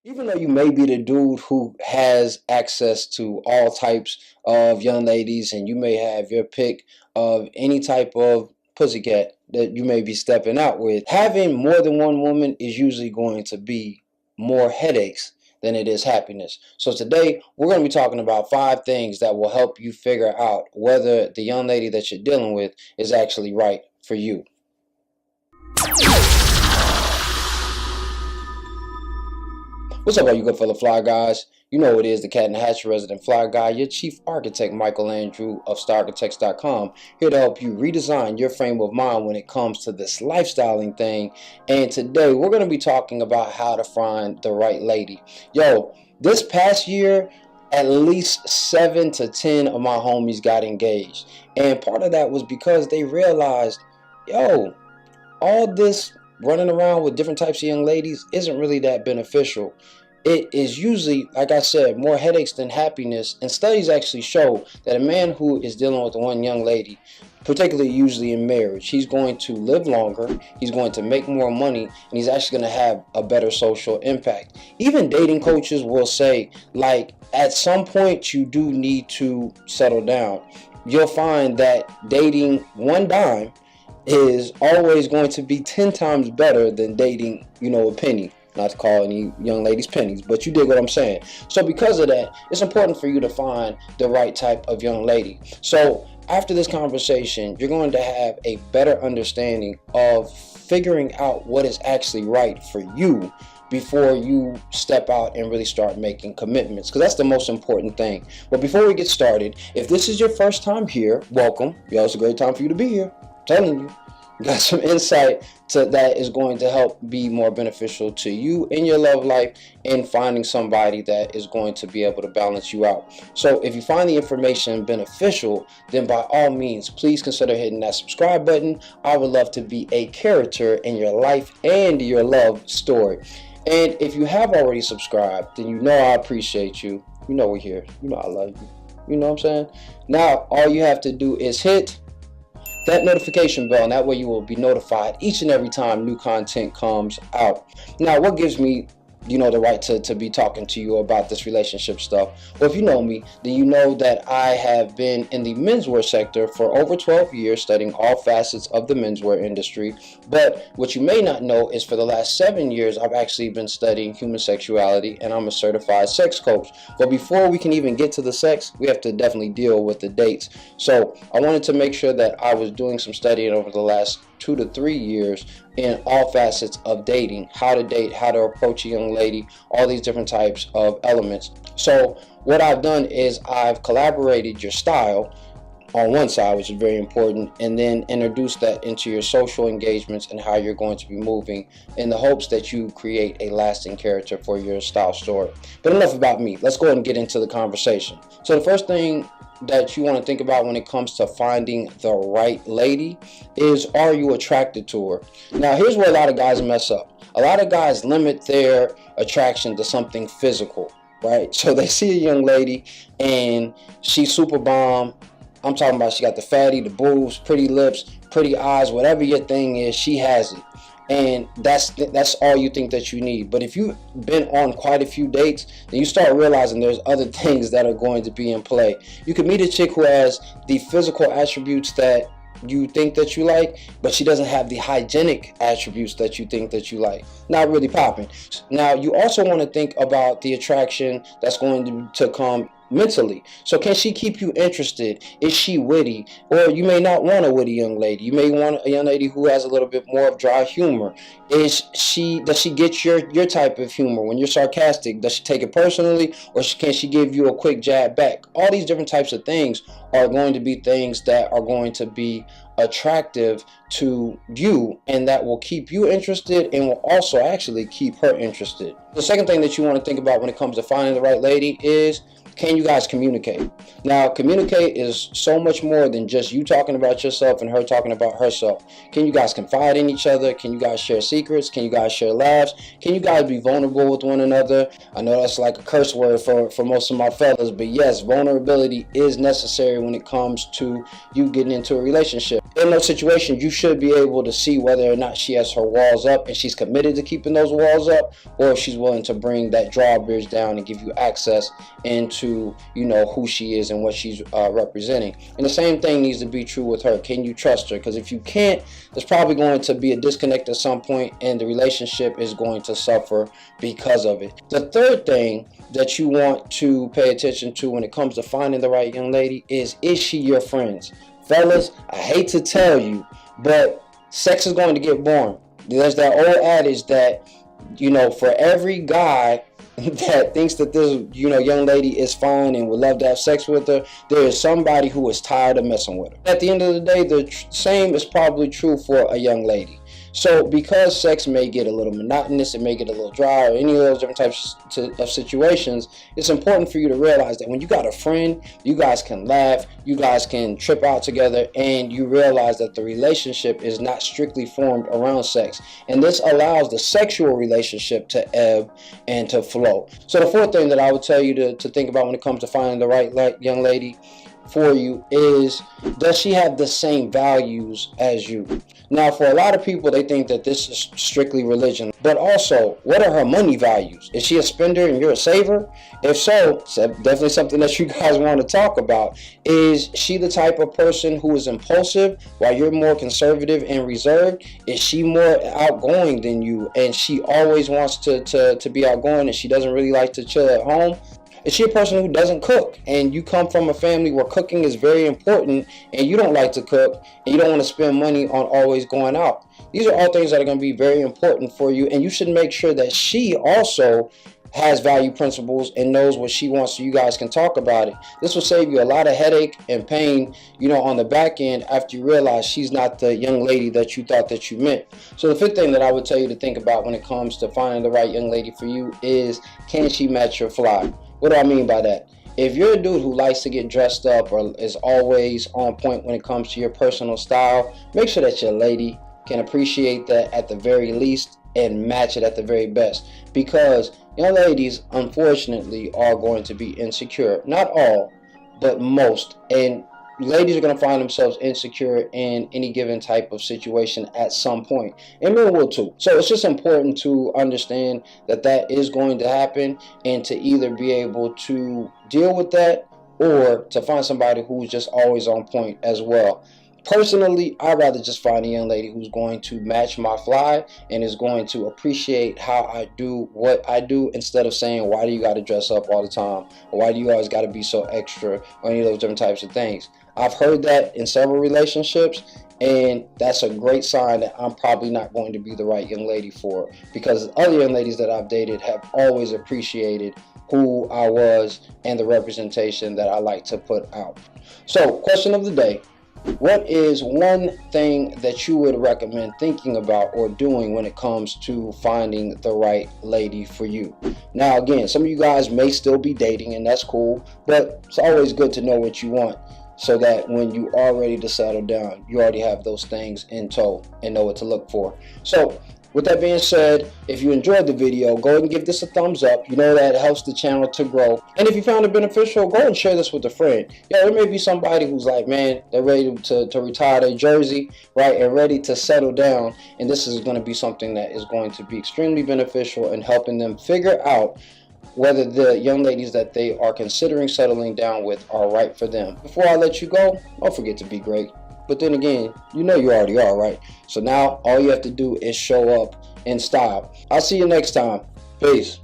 Even though you may be the dude who has access to all types of young ladies and you may have your pick of any type of pussycat that you may be stepping out with, having more than one woman is usually going to be more headaches than it is happiness. So today we're going to be talking about 5 things that will help you figure out whether the young lady that you're dealing with is actually right for you. What's up, all you good fellow fly guys? You know it is the Cat in the Hatch resident fly guy, your chief architect, Michael Andrew of StarArchitects.com, here to help you redesign your frame of mind when it comes to this lifestyling thing. And today we're going to be talking about how to find the right lady. Yo, this past year, at least 7 to 10 of my homies got engaged. And part of that was because they realized, yo, all this running around with different types of young ladies isn't really that beneficial. It is usually, like I said, more headaches than happiness. And studies actually show that a man who is dealing with one young lady, particularly usually in marriage, he's going to live longer, he's going to make more money, and he's actually going to have a better social impact. Even dating coaches will say, like, at some point you do need to settle down. You'll find that dating one dime is always going to be 10 times better than dating, a penny. Not to call any young ladies pennies, but you dig what I'm saying. So because of that, it's important for you to find the right type of young lady. So after this conversation, you're going to have a better understanding of figuring out what is actually right for you before you step out and really start making commitments, because that's the most important thing. But before we get started, if this is your first time here, welcome. It's a great time for you to be here. Telling you, got some insight to that is going to help be more beneficial to you in your love life and finding somebody that is going to be able to balance you out. So if you find the information beneficial, then by all means, please consider hitting that subscribe button. I would love to be a character in your life and your love story. And if you have already subscribed, then you know I appreciate you. You know we're here. You know I love you. You know what I'm saying? Now, all you have to do is hit that notification bell, and that way you will be notified each and every time new content comes out. Now, what gives me the right to be talking to you about this relationship stuff? Well, if you know me, then you know that I have been in the menswear sector for over 12 years, studying all facets of the menswear industry. But what you may not know is for the last 7 years, I've actually been studying human sexuality, and I'm a certified sex coach. But before we can even get to the sex, we have to definitely deal with the dates. So I wanted to make sure that I was doing some studying over the last 2 to 3 years in all facets of dating, how to date, how to approach a young lady, all these different types of elements. So what I've done is I've collaborated your style on one side, which is very important, and then introduced that into your social engagements and how you're going to be moving in the hopes that you create a lasting character for your style story. But enough about me. Let's go ahead and get into the conversation. So the first thing that you want to think about when it comes to finding the right lady is, are you attracted to her? Now, here's where a lot of guys mess up. A lot of guys limit their attraction to something physical, right? So they see a young lady and she's super bomb. I'm talking about she got the fatty, the boobs, pretty lips, pretty eyes, whatever your thing is, she has it. And that's all you think that you need. But if you've been on quite a few dates, then you start realizing there's other things that are going to be in play. You could meet a chick who has the physical attributes that you think that you like, but she doesn't have the hygienic attributes that you think that you like. Not really popping. Now, you also want to think about the attraction that's going to come mentally. So can she keep you interested? Is she witty? Or you may not want a witty young lady. You may want a young lady who has a little bit more of dry humor. Does she get your type of humor? When you're sarcastic, does she take it personally, or can she give you a quick jab back? All these different types of things are going to be things that are going to be attractive to you, and that will keep you interested and will also actually keep her interested. The second thing that you want to think about when it comes to finding the right lady is, can you guys communicate? Now, communicate is so much more than just you talking about yourself and her talking about herself. Can you guys confide in each other? Can you guys share secrets? Can you guys share laughs? Can you guys be vulnerable with one another? I know that's like a curse word for most of my fellas, but yes, vulnerability is necessary when it comes to you getting into a relationship. In those situations, you should be able to see whether or not she has her walls up and she's committed to keeping those walls up, or if she's willing to bring that drawbridge down and give you access into, you know, who she is and what she's representing. And the same thing needs to be true with her. Can you trust her? Because if you can't, there's probably going to be a disconnect at some point, and the relationship is going to suffer because of it. The third thing that you want to pay attention to when it comes to finding the right young lady is she your friends? Fellas, I hate to tell you, but sex is going to get boring. There's that old adage that, you know, for every guy that thinks that this, you know, young lady is fine and would love to have sex with her, there is somebody who is tired of messing with her. At the end of the day, the same is probably true for a young lady. So because sex may get a little monotonous, it may get a little dry, or any of those different types of situations, it's important for you to realize that when you got a friend, you guys can laugh, you guys can trip out together, and you realize that the relationship is not strictly formed around sex. And this allows the sexual relationship to ebb and to flow. So the fourth thing that I would tell you to think about when it comes to finding the right young lady for you is, does she have the same values as you? Now, for a lot of people, they think that this is strictly religion, but also, what are her money values? Is she a spender and you're a saver? If so, it's definitely something that you guys want to talk about. Is she the type of person who is impulsive while you're more conservative and reserved? Is she more outgoing than you and she always wants to be outgoing and she doesn't really like to chill at home? Is she a person who doesn't cook and you come from a family where cooking is very important and you don't like to cook and you don't want to spend money on always going out? These are all things that are going to be very important for you, and you should make sure that she also has value principles and knows what she wants so you guys can talk about it. This will save you a lot of headache and pain, you know, on the back end after you realize she's not the young lady that you thought that you meant. So the fifth thing that I would tell you to think about when it comes to finding the right young lady for you is, can she match your fly? What do I mean by that? If you're a dude who likes to get dressed up or is always on point when it comes to your personal style, make sure that your lady can appreciate that at the very least and match it at the very best. Because young ladies, unfortunately, are going to be insecure. Not all, but most. And ladies are going to find themselves insecure in any given type of situation at some point, and men will too. So it's just important to understand that that is going to happen, and to either be able to deal with that or to find somebody who's just always on point as well. Personally, I'd rather just find a young lady who's going to match my fly and is going to appreciate how I do what I do, instead of saying, why do you got to dress up all the time? Or why do you always got to be so extra? Or any of those different types of things. I've heard that in several relationships, and that's a great sign that I'm probably not going to be the right young lady for, because other young ladies that I've dated have always appreciated who I was and the representation that I like to put out. So, question of the day. What is one thing that you would recommend thinking about or doing when it comes to finding the right lady for you? Now, again, some of you guys may still be dating, and that's cool, but it's always good to know what you want, so that when you are ready to settle down, you already have those things in tow and know what to look for. So, with that being said, if you enjoyed the video, go ahead and give this a thumbs up. You know that helps the channel to grow. And if you found it beneficial, go ahead and share this with a friend. Yeah, there may be somebody who's like, man, they're ready to retire their jersey, right, and ready to settle down. And this is going to be something that is going to be extremely beneficial in helping them figure out whether the young ladies that they are considering settling down with are right for them. Before I let you go, don't forget to be great. But then again, you know you already are, right? So now all you have to do is show up in style. I'll see you next time. Peace.